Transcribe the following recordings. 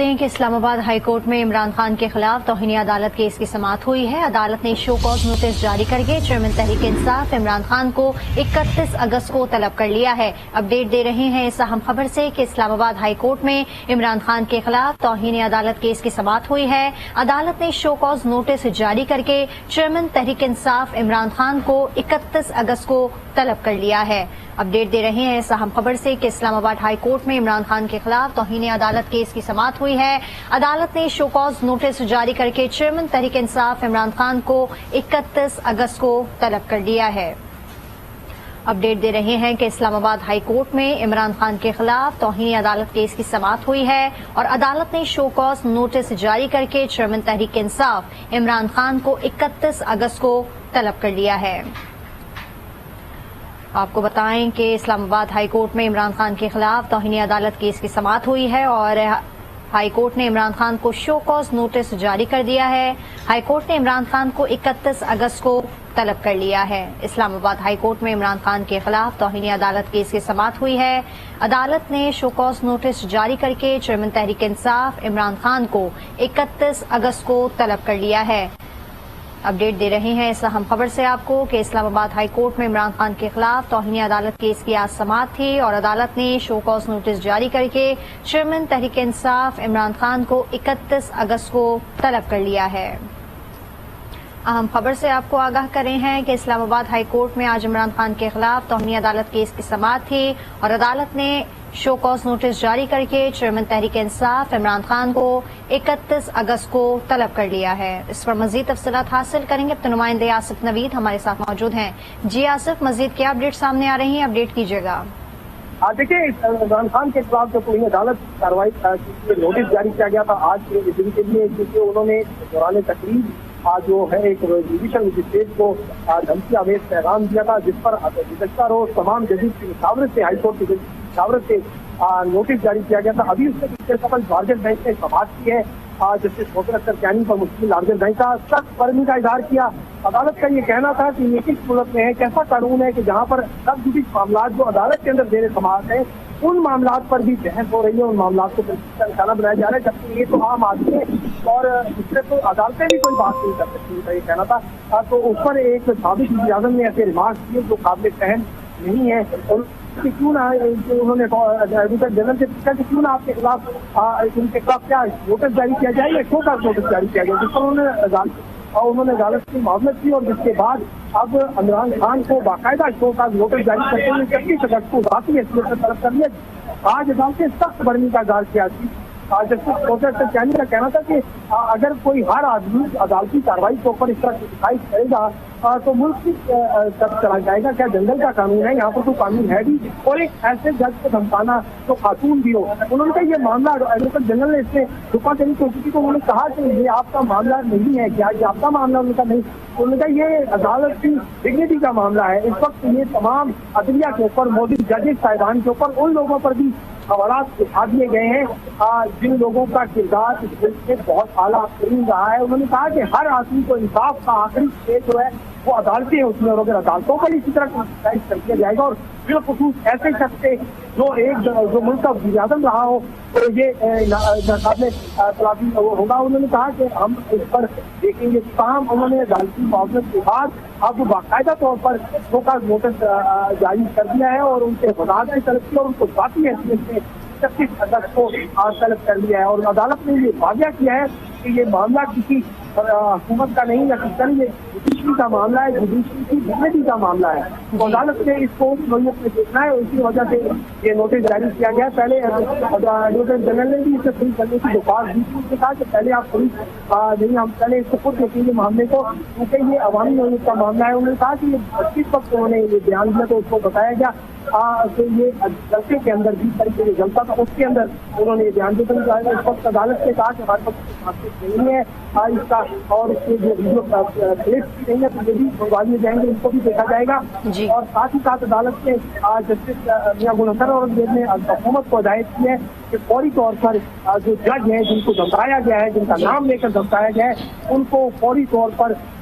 کہ اسلام آباد high court میں عمران خان کے خلاف توہین عدالت کیس کی سماعت ہوئی ہے۔ عدالت نے شو کاز نوٹس جاری کر کے چیئرمین تحریک انصاف عمران خان کو 31 اگست کو طلب کر لیا ہے۔ اپڈیٹ دے رہے ہیں اس اہم خبر سے کہ اسلام آباد ہائی کورٹ میں عمران خان کے خلاف توہین عدالت کیس کی سماعت ہوئی ہے۔ عدالت نے شو کاز نوٹس جاری کر کے چیئرمین تحریک انصاف عمران خان کو 31 اگست کو طلب کر لیا ہے۔ اپڈیٹ دے رہے ہیں اس اہم خبر سے کہ اسلام آباد ہائی کورٹ میں عمران خان کے خلاف توہین عدالت کیس کی سماعت ہوئی ہے۔ عدالت نے شو کاز نوٹس جاری کر کے چیئرمین تحریک انصاف عمران خان کو 31 اگست کو طلب کر لیا ہے۔ اپڈیٹ دے رہے ہیں کہ اسلام آباد ہائی کورٹ میں عمران خان کے خلاف توہین عدالت کیس کی سماعت ہوئی ہے اور عدالت نے شو کاز نوٹس جاری کر کے چیئرمین تحریک انصاف عمران خان کو 31 اگست کو طلب کر لیا ہے۔ آپ کو بتائیں کہ اسلام آباد ہائی کورٹ میں عمران خان کے خلاف توہین عدالت کیس کی سماعت ہوئی ہے اور ہائی کورٹ نے عمران خان کو شو کاز نوٹس جاری کر دیا ہے۔ ہائی کورٹ نے عمران خان کو 31 اگست کو طلب کر لیا ہے۔ اسلام آباد ہائی کورٹ میں عمران خان کے خلاف توہین عدالت کیس کی سماعت ہوئی ہے۔ عدالت نے شو کاز نوٹس جاری کر کے چیئرمین تحریک انصاف عمران خان کو 31 اگست کو طلب کر لیا ہے۔ اپڈیٹ دے رہے ہیں اس اہم خبر سے آپ کو کہ اسلام آباد ہائی کورٹ میں عمران خان کے خلاف توہین عدالت کیس کی آج سماعت تھی اور عدالت نے شو کاز نوٹس جاری کر کے چیئرمین تحریک انصاف عمران خان کو 31 اگست کو طلب کر لیا ہے۔ اہم خبر سے آپ کو آگاہ کرے ہیں کہ اسلام آباد ہائی کورٹ میں آج عمران خان کے خلاف توہین عدالت کیس کی سماعت تھی اور عدالت نے شو کاز نوٹس جاری کر کے چیئرمین تحریک انصاف عمران خان کو 31 اگست کو طلب کر لیا ہے۔ اس پر مزید تفصیلات حاصل کریں گے۔ اپنے نمائندے آصف نوید ہمارے ساتھ موجود ہیں۔ جی آصف، مزید کیا اپڈیٹ سامنے آ رہی ہیں؟ اپڈیٹ کیجیے گا۔ دیکھیں، عمران خان کے خلاف جو توہین عدالت کارروائی نوٹس جاری کیا گیا تھا آج کے دن کے لیے، کیونکہ انہوں نے دوران تقریب جو ہے ایک جوڈیشل مجسٹریٹ کو دھمکی آمیز پیغام دیا تھا، جس پر گزشتہ روز تمام ججز کی مشاورت سے ہائی کورٹ کی مشاورت سے نوٹس جاری کیا گیا تھا۔ ابھی اس سے قبل لارجر بینچ نے سماعت کی ہے جسٹس فوکر اختر کیانی پر مشکل لارجر بینچ کا سخت برہمی کا اظہار کیا۔ عدالت کا یہ کہنا تھا کہ یہ کس ملک میں ہے، کیسا قانون ہے کہ جہاں پر سب جوڈیشل معاملات جو عدالت کے اندر زیر سماعت ہیں ان معاملات پر بھی بحث ہو رہی ہے، ان معاملات کو کا نشانہ بنایا جا رہا ہے، جبکہ یہ تو عام آدمی ہے اور اس سے تو عدالتیں بھی کوئی بات نہیں کر سکتی، ان کا یہ کہنا تھا۔ تو اس پر ایک سابق وزیر اعظم نے ایسے ریمارکس کیے جو قابل فہم نہیں ہے اور کیوں نہ انہوں نے ایڈوکیٹ جنرل سے پوچھا کہ کیوں نہ آپ کے خلاف ان کے خلاف کیا نوٹس جاری کیا جائے یا شو کاز نوٹس جاری کیا جائے، جس پر انہوں نے عدالت کی معاملت کی اور جس کے بعد اب عمران خان کو باقاعدہ شو کاز نوٹس جاری کرتے ہوئے 31 اگست کو ذاتی حیثیت سے طلب کر لیا۔ آج عدالت نے سخت برہمی کا اظہار کیا تھی۔ جسٹس فوکر اختر کیانی کا کہنا تھا کہ اگر کوئی ہر آدمی عدالتی کارروائی کے اوپر اس طرح کی شکایت کرے گا تو ملک کی طرف چلا جائے گا۔ کیا جنگل کا قانون ہے؟ یہاں پر تو قانون ہے بھی، اور ایک ایسے جج کو دھمکانا جو خاتون بھی ہو۔ انہوں نے کہا یہ معاملہ ایڈوکیٹ جنرل نے اس سے دھوکہ دہی کوشش کی تو انہوں نے کہا کہ یہ آپ کا معاملہ نہیں ہے، کیا یہ آپ کا معاملہ؟ انہوں نے کہا نہیں۔ انہوں نے کہا یہ عدالت کی ڈگنیٹی کا معاملہ ہے۔ اس وقت یہ تمام عدلیہ کے اوپر، موجود ججز صاحبان کے اوپر، ان لوگوں پر بھی سوالات اٹھا دیے گئے ہیں جن لوگوں کا کردار اس ملک میں بہت اعلیٰ ترین رہا ہے۔ انہوں نے کہا کہ ہر آدمی کو انصاف کا آخری اسٹیج جو ہے وہ عدالتیں ہیں اس میں، اور اگر عدالتوں پر اسی طرح کر دیا جائے گا اور بالخصوص ایسے شخص سے جو ملک کا وزیر اعظم رہا ہو تو یہ ناقابل تلافی ہوگا۔ انہوں نے کہا کہ ہم اس پر دیکھیں گے۔ تاہم انہوں نے عدالتی معاونت کے بعد اب باقاعدہ طور پر شو کاز نوٹس جاری کر دیا ہے اور ان سے وضاحت بھی طلب کی اور ان کو ذاتی حیثیت سے 31 اگست کو طلب کر لیا ہے، اور عدالت نے یہ واضح کیا ہے کہ یہ معاملہ کسی حکومت کا نہیں ہے، یہ جوڈیشری کا معاملہ ہے، جوڈیشری کی ڈگنیٹی کا معاملہ ہے۔ تو عدالت نے اس کو نوعیت میں دیکھنا ہے، اسی وجہ سے یہ نوٹس جاری کیا گیا۔ پہلے ایڈوکیٹ جنرل نے بھی اسے فری کرنے کی درخواست دی تھی، اس نے کہا کہ پہلے آپ فری نہیں، ہم پہلے اس کو خود دیکھیں گے معاملے کو، کیونکہ یہ عوامی نوعیت کا معاملہ ہے۔ انہوں نے کہا کہ یہ کس وقت انہوں نے یہ بیان دیا تو اس کو بتایا گیا کہ یہ جلسے کے اندر جس طریقے سے جلسہ تھا اس کے اندر انہوں نے یہ بیان دیا۔ اس وقت عدالت نے کہا کہ ہمارے پاس نہیں ہے اس کا، اور اس کے جو کلپس نہیں ہے تو یہ بھی بعد میں جائیں گے، ان کو بھی دیکھا جائے گا۔ اور ساتھ ہی ساتھ عدالت نے جسٹس میاں گلحسن اورنگزیب نے حکومت کو ہدایت کی ہے کہ فوری طور پر جو جج ہیں جن کو دھمکایا گیا ہے، جن کا نام لے کر دھمکایا گیا ہے، ان کو فوری طور پر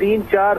3-4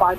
5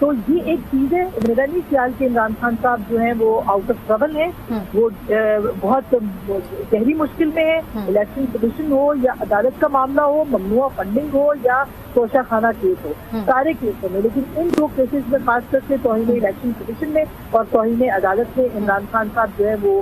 تو یہ ایک چیز ہے. میرا نہیں خیال کہ عمران خان صاحب جو ہیں وہ آؤٹ آف ٹربل ہیں, وہ بہت گہری مشکل میں ہے. الیکشن کمیشن ہو یا عدالت کا معاملہ ہو, ممنوع فنڈنگ ہو یا توشہ خانہ کیس ہو, سارے کیسوں میں, لیکن ان دو کیسز میں خاص کر کے توہین الیکشن کمیشن میں اور توہین عدالت میں عمران خان صاحب جو ہے وہ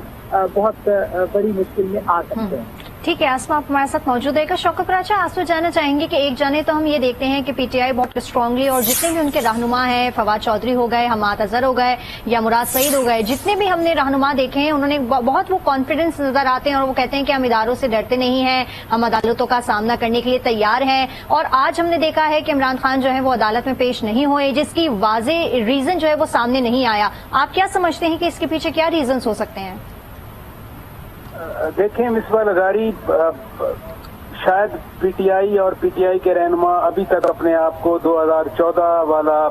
بہت بڑی مشکل میں آ سکتے ہیں. ٹھیک ہے, آسما آپ ہمارے ساتھ موجود ہے. شوکت راجہ, آسما جاننا چاہیں گے کہ ایک جانے تو ہم یہ دیکھتے ہیں کہ پی ٹی آئی بہت اسٹرانگلی, اور جتنے بھی ان کے رہنما ہیں, فواد چودھری ہو گئے, حماد اظہر ہو گئے یا مراد سعید ہو گئے, جتنے بھی ہم نے رہنما دیکھے ہیں انہوں نے بہت وہ کانفیڈنس نظر آتے ہیں اور وہ کہتے ہیں کہ ہم اداروں سے ڈرتے نہیں ہیں, ہم عدالتوں کا سامنا کرنے کے لیے تیار ہیں. اور آج ہم نے دیکھا ہے کہ عمران خان جو ہے وہ عدالت میں پیش نہیں ہوئے, جس کی واضح ریزن جو ہے وہ سامنے نہیں آیا. آپ کیا سمجھتے ہیں کہ اس کے پیچھے کیا ریزنس ہو سکتے ہیں؟ دیکھیں مصباح لغاری, شاید پی ٹی آئی اور پی ٹی آئی کے رہنما ابھی تک اپنے آپ کو 2014 والا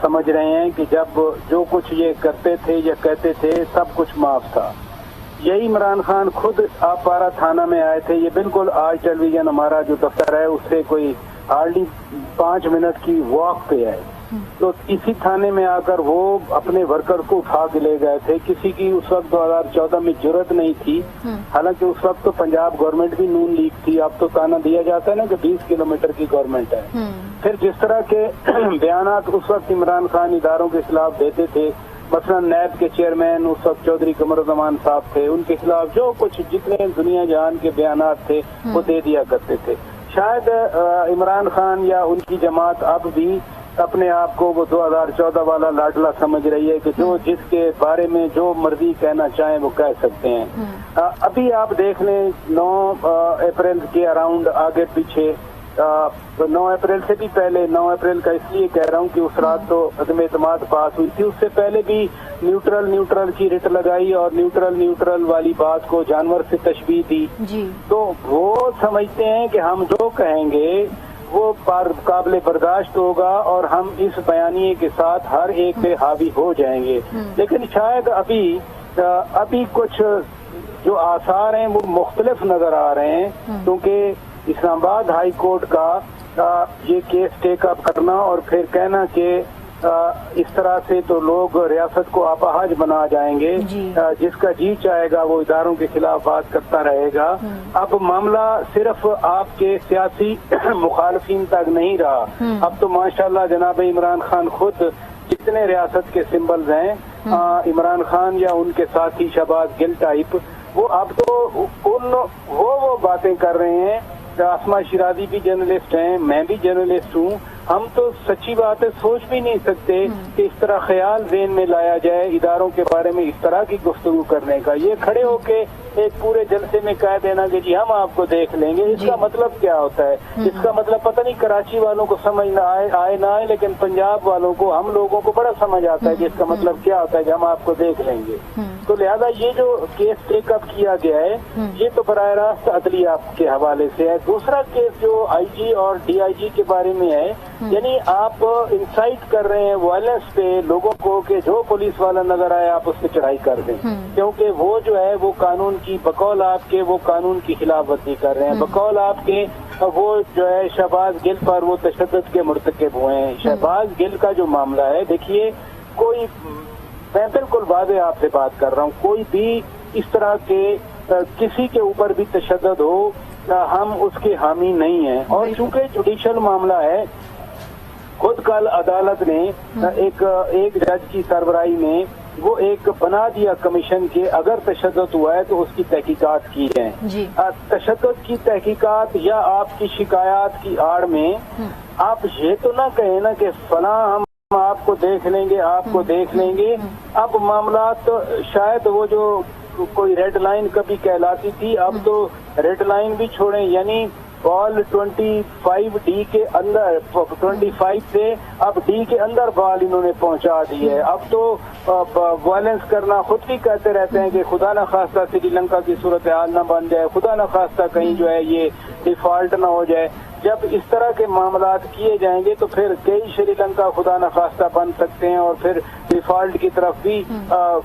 سمجھ رہے ہیں کہ جب جو کچھ یہ کرتے تھے یا کہتے تھے سب کچھ معاف تھا. یہی عمران خان خود آپارہ تھانہ میں آئے تھے, یہ بالکل آج ٹیلی ویژن ہمارا جو دفتر ہے اس سے کوئی ہارڈلی 5 منٹ کی واک پہ ہے. تو اسی تھانے میں آ کر وہ اپنے ورکر کو اٹھا کے لے گئے تھے. کسی کی اس وقت 2014 میں جرت نہیں تھی, حالانکہ اس وقت تو پنجاب گورنمنٹ بھی نون لیگ تھی. اب تو تانا دیا جاتا ہے نا کہ 20 کلومیٹر کی گورنمنٹ ہے. پھر جس طرح کے بیانات اس وقت عمران خان اداروں کے خلاف دیتے تھے, مثلا نیب کے چیئرمین اس وقت چودھری قمر الزمان صاحب تھے, ان کے خلاف جو کچھ جتنے دنیا جہان کے بیانات تھے وہ دے دیا کرتے تھے. شاید عمران خان یا ان کی جماعت اب بھی اپنے آپ کو وہ 2014 والا لاڈلا سمجھ رہی ہے کہ جو جس کے بارے میں جو مرضی کہنا چاہیں وہ کہہ سکتے ہیں. ابھی آپ دیکھ لیں 9 اپریل کے اراؤنڈ آگے پیچھے, 9 اپریل سے بھی پہلے, 9 اپریل کا اس لیے کہہ رہا ہوں کہ اس رات تو عدم اعتماد پاس ہوئی تھی, اس سے پہلے بھی نیوٹرل کی رٹ لگائی اور نیوٹرل والی بات کو جانور سے تشبیہ دی. تو وہ سمجھتے ہیں کہ ہم جو کہیں گے وہ قابل برداشت ہوگا اور ہم اس بیانیے کے ساتھ ہر ایک پہ حاوی ہو جائیں گے. لیکن شاید ابھی کچھ جو آثار ہیں وہ مختلف نظر آ رہے ہیں, کیونکہ اسلام آباد ہائی کورٹ کا یہ کیس ٹیک اپ کرنا اور پھر کہنا کہ اس طرح سے تو لوگ ریاست کو اپاہج بنا جائیں گے, جس کا جی چاہے گا وہ اداروں کے خلاف بات کرتا رہے گا. اب معاملہ صرف آپ کے سیاسی مخالفین تک نہیں رہا, اب تو ماشاءاللہ جناب عمران خان خود جتنے ریاست کے سمبلز ہیں, عمران خان یا ان کے ساتھی شہباز گل ٹائپ, وہ اب تو وہ باتیں کر رہے ہیں. آسما شیرازی بھی جرنلسٹ ہیں, میں بھی جرنلسٹ ہوں, ہم تو سچی بات ہے سوچ بھی نہیں سکتے کہ اس طرح خیال ذہن میں لایا جائے اداروں کے بارے میں اس طرح کی گفتگو کرنے کا. یہ کھڑے ہو کے ایک پورے جلسے میں کہہ دینا کہ جی ہم آپ کو دیکھ لیں گے, اس کا مطلب کیا ہوتا ہے؟ اس کا مطلب پتہ نہیں کراچی والوں کو سمجھ نہ آئے نہ آئے, لیکن پنجاب والوں کو, ہم لوگوں کو بڑا سمجھ آتا ہے کہ اس کا مطلب کیا ہوتا ہے کہ ہم آپ کو دیکھ لیں گے. تو لہذا یہ جو کیس ٹیک اپ کیا گیا ہے یہ تو براہ راست عدلیہ کے حوالے سے ہے. دوسرا کیس جو آئی جی اور ڈی آئی جی کے بارے میں ہے, یعنی آپ انسائٹ کر رہے ہیں وائلنس پہ لوگوں کو کہ جو پولیس والا نظر آئے آپ اس پہ چڑھائی کر دیں, کیونکہ وہ جو ہے وہ قانون کی بقول آپ کے وہ قانون کی خلاف ورزی کر رہے ہیں. بقول آپ کے وہ جو ہے شہباز گل پر وہ تشدد کے مرتکب ہوئے ہیں. شہباز گل کا جو معاملہ ہے, دیکھیے کوئی, میں بالکل واضح آپ سے بات کر رہا ہوں, کوئی بھی اس طرح کے کسی کے اوپر بھی تشدد ہو ہم اس کے حامی نہیں ہیں. اور چونکہ جوڈیشل معاملہ ہے, خود کل عدالت نے ایک جج کی سربراہی میں وہ ایک بنا دیا کمیشن کے اگر تشدد ہوا ہے تو اس کی تحقیقات کی ہے. تشدد کی تحقیقات یا آپ کی شکایات کی آڑ میں آپ یہ تو نہ کہیں نا کہ فلاں ہم آپ کو دیکھ لیں گے, آپ کو دیکھ لیں گے. اب معاملات شاید وہ جو کوئی ریڈ لائن کبھی کہلاتی تھی, اب تو ریڈ لائن بھی چھوڑیں, یعنی بال 25 ڈی کے اندر, 25 سے اب ڈی کے اندر بال انہوں نے پہنچا دی ہے. اب تو وائلنس کرنا, خود بھی کہتے رہتے ہیں کہ خدا نہ خواستہ سری لنکا کی صورتحال نہ بن جائے, خدا نہ خواستہ کہیں جو ہے یہ ڈیفالٹ نہ ہو جائے. جب اس طرح کے معاملات کیے جائیں گے تو پھر کئی سری لنکا خدا نہ خواستہ بن سکتے ہیں, اور پھر ڈیفالٹ کی طرف بھی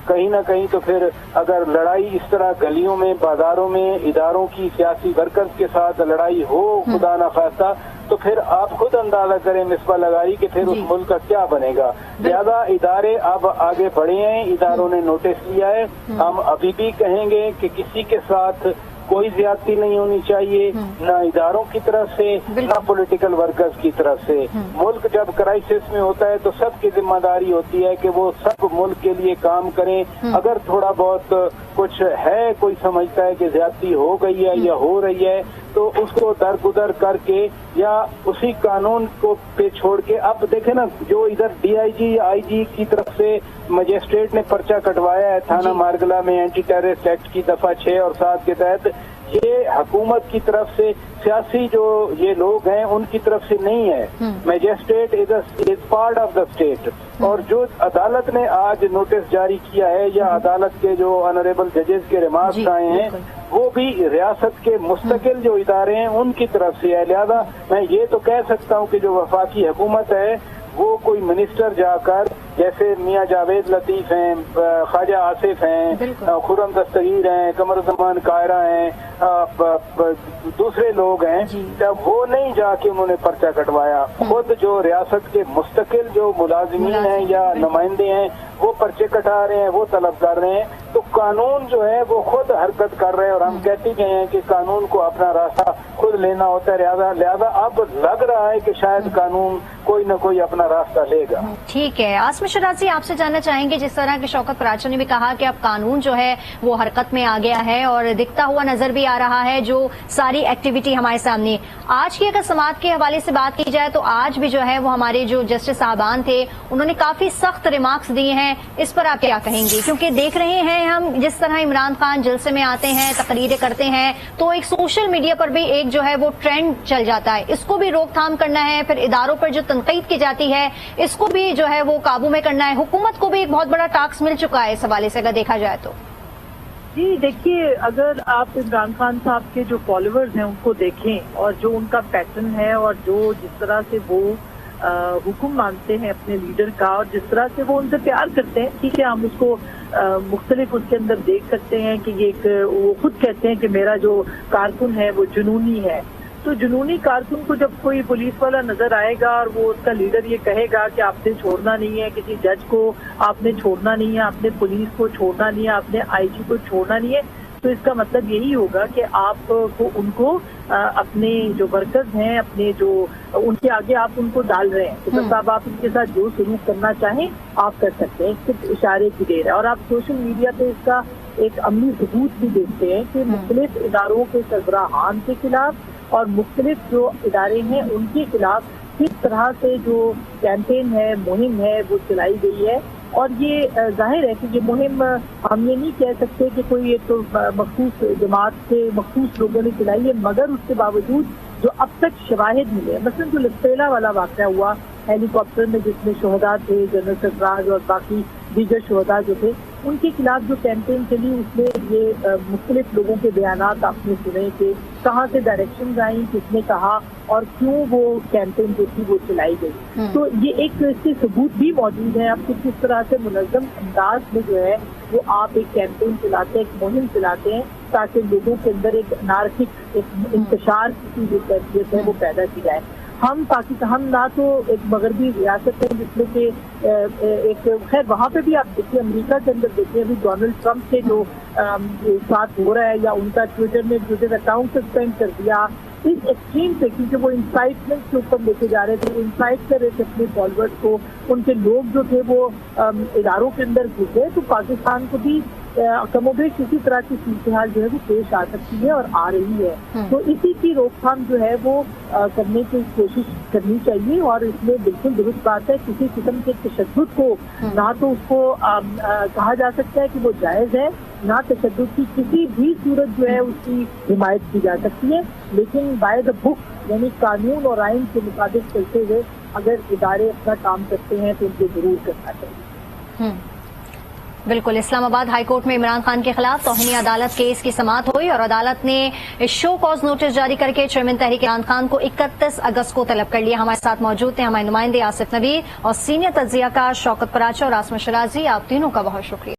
کہیں نہ کہیں تو پھر اگر لڑائی اس طرح گلیوں میں, بازاروں میں اداروں کی سیاسی ورکرز کے ساتھ لڑائی ہو خدا نہ خواستہ, تو پھر آپ خود اندازہ کریں مصباح لغاری کہ پھر اس ملک کا کیا بنے گا. لہذا ادارے اب آگے بڑھے ہیں, اداروں نے نوٹس لیا ہے. ہم ابھی بھی کہیں گے کہ کسی کے ساتھ کوئی زیادتی نہیں ہونی چاہیے, نہ اداروں کی طرف سے نہ پولیٹیکل ورکرز کی طرف سے. ملک جب کرائسس میں ہوتا ہے تو سب کی ذمہ داری ہوتی ہے کہ وہ سب ملک کے لیے کام کریں. اگر تھوڑا بہت کچھ ہے, کوئی سمجھتا ہے کہ زیادتی ہو گئی ہے یا ہو رہی ہے, تو اس کو درگزر کر کے یا اسی قانون کو پہ چھوڑ کے, اب دیکھیں نا جو ادھر ڈی آئی جی آئی جی کی طرف سے مجسٹریٹ نے پرچہ کٹوایا ہے تھانہ مارگلہ میں اینٹی ٹیررسٹ ایکٹ کی دفعہ 6 اور 7 کے تحت, یہ حکومت کی طرف سے سیاسی جو یہ لوگ ہیں ان کی طرف سے نہیں ہے. Magistrate is part of the state. اور جو عدالت نے آج نوٹس جاری کیا ہے یا عدالت کے جو آنریبل ججز کے ریمارکس آئے ہیں وہ بھی ریاست کے مستقل جو ادارے ہیں ان کی طرف سے ہے. لہذا میں یہ تو کہہ سکتا ہوں کہ جو وفاقی حکومت ہے وہ کوئی منسٹر جا کر جیسے میاں جاوید لطیف ہیں, خواجہ آصف ہیں, خرم دستگیر ہیں, قمر زمان قاہرہ ہیں, دوسرے لوگ ہیں, جب وہ نہیں جا کے انہوں نے پرچہ کٹوایا. خود جو ریاست کے مستقل جو ملازمین ہیں یا نمائندے ہیں وہ پرچے کٹا رہے ہیں, وہ طلب کر رہے ہیں. تو قانون جو ہے وہ خود حرکت کر رہے ہیں, اور ہم کہتے گئے ہیں کہ قانون کو اپنا راستہ خود لینا ہوتا ہے. لہذا اب لگ رہا ہے کہ شاید قانون کوئی نہ کوئی اپنا راستہ لے گا. ٹھیک ہے, عاصم شرازی آپ سے جاننا چاہیں گے, جس طرح کہ شوکت پراچا نے بھی کہا کہ اب قانون جو ہے وہ حرکت میں آ گیا ہے اور دکھتا ہوا نظر بھی آ رہا ہے جو ساری ایکٹیویٹی ہمارے سامنے. آج کی اگر سماعت کے حوالے سے بات کی جائے تو آج بھی جو ہے وہ ہمارے جو جسٹس صاحبان تھے انہوں نے کافی سخت ریمارکس دیے ہیں, اس پر آپ کیا کہیں گے؟ کیونکہ دیکھ رہے ہیں ہم جس طرح عمران خان جلسے میں آتے ہیں, تقریریں کرتے ہیں, تو ایک سوشل میڈیا پر بھی ایک جو ہے وہ ٹرینڈ چل جاتا ہے, اس کو بھی روک تھام کرنا ہے. پھر اداروں پر جو تنقید کی جاتی ہے اس کو بھی جو ہے وہ قابو میں کرنا ہے. حکومت کو بھی ایک بہت بڑا ٹاسک مل چکا ہے اس حوالے سے اگر دیکھا جائے تو. جی دیکھیے, اگر آپ عمران خان صاحب کے جو فالوورز ہیں ان کو دیکھیں اور جو ان کا پیٹرن ہے اور جو جس طرح سے وہ حکم مانتے ہیں اپنے لیڈر کا اور جس طرح سے وہ ان سے پیار کرتے ہیں, ٹھیک ہے ہم اس کو مختلف اس کے اندر دیکھ سکتے ہیں کہ یہ ایک وہ خود کہتے ہیں کہ میرا جو کارکن ہے وہ جنونی ہے. تو جنونی کارکن کو جب کوئی پولیس والا نظر آئے گا اور وہ اس کا لیڈر یہ کہے گا کہ آپ نے چھوڑنا نہیں ہے, کسی جج کو آپ نے چھوڑنا نہیں ہے, آپ نے پولیس کو چھوڑنا نہیں ہے, آپ نے آئی جی کو چھوڑنا نہیں ہے, تو اس کا مطلب یہی ہوگا کہ آپ کو ان کو اپنے جو ورکرز ہیں اپنے جو ان کے آگے آپ ان کو ڈال رہے ہیں. تو صاحب آپ ان کے ساتھ جو سلوک کرنا چاہیں آپ کر سکتے ہیں, صرف اشارے کی دیر ہے. اور آپ سوشل میڈیا پہ اس کا ایک عملی ثبوت بھی دیکھتے ہیں کہ مختلف اداروں کے سربراہان کے خلاف اور مختلف جو ادارے ہیں ان کے خلاف کس طرح سے جو کیمپین ہے, مہم ہے وہ چلائی گئی ہے. اور یہ ظاہر ہے کہ یہ مہم ہم یہ نہیں کہہ سکتے کہ کوئی ایک تو مخصوص جماعت سے مخصوص لوگوں نے چلائی ہے, مگر اس کے باوجود جو اب تک شواہد ملے, مثلاً جو لسپیلا والا واقعہ ہوا ہیلی کاپٹر میں جس میں شہداء تھے, جنرل سرفراز اور باقی دیگر شہداء جو تھے, ان کے خلاف جو کیمپین چلی اس میں یہ مختلف لوگوں کے بیانات آپ نے سنے کہ کہاں سے ڈائریکشنز آئیں, کس نے کہا اور کیوں وہ کیمپین جو تھی وہ چلائی گئی. تو یہ ایک اس کے ثبوت بھی موجود ہیں. آپ کس طرح سے منظم انداز میں جو ہے وہ آپ ایک کیمپین چلاتے ہیں, ایک مہم چلاتے ہیں تاکہ لوگوں کے اندر ایک نارکک ایک انتشار کی جو کیفیت ہے وہ پیدا کی جائے. ہم پاکستان نہ تو ایک مغربی ریاست ہے جس میں کہ ایک خیر وہاں پہ بھی آپ دیکھیے, امریکہ کے اندر دیکھیے ابھی ڈونلڈ ٹرمپ کے جو ساتھ ہو رہا ہے یا ان کا ٹویٹر میں ٹویٹر اکاؤنٹ سسپینڈ کر دیا اس ایکسٹریم سے, کیونکہ وہ انسائٹمنٹ کے اوپر لے کے جا رہے تھے, وہ انسائٹ کر رہے تھے اپنے فالوورز کو, ان کے لوگ جو تھے وہ اداروں کے اندر گھسے. تو پاکستان کو بھی کم و بیش اسی طرح کی صورتحال جو ہے وہ پیش آ سکتی ہے اور آ رہی ہے. تو اسی کی روک تھام جو ہے وہ کرنے کی کوشش کرنی چاہیے. اور اس میں بالکل درست بات ہے, کسی قسم کے تشدد کو نہ تو اس کو کہا جا سکتا ہے کہ وہ جائز ہے, نہ تشدد کی کسی بھی صورت جو ہے اس کی حمایت کی جا سکتی ہے. لیکن بائی دا بک یعنی قانون اور آئین کے مطابق چلتے ہوئے اگر ادارے اپنا کام کرتے ہیں تو ان کو ضرور کرنا چاہیے. بالکل. اسلام آباد ہائی کورٹ میں عمران خان کے خلاف توہین عدالت کیس کی سماعت ہوئی اور عدالت نے شو کاز نوٹس جاری کر کے چیئرمین تحریک عمران خان کو 31 اگست کو طلب کر لیا. ہمارے ساتھ موجود تھے ہمارے نمائندے آصف نویر اور سینئر تجزیہ کار شوکت پراچا اور عاصم شرازی. آپ تینوں کا بہت شکریہ.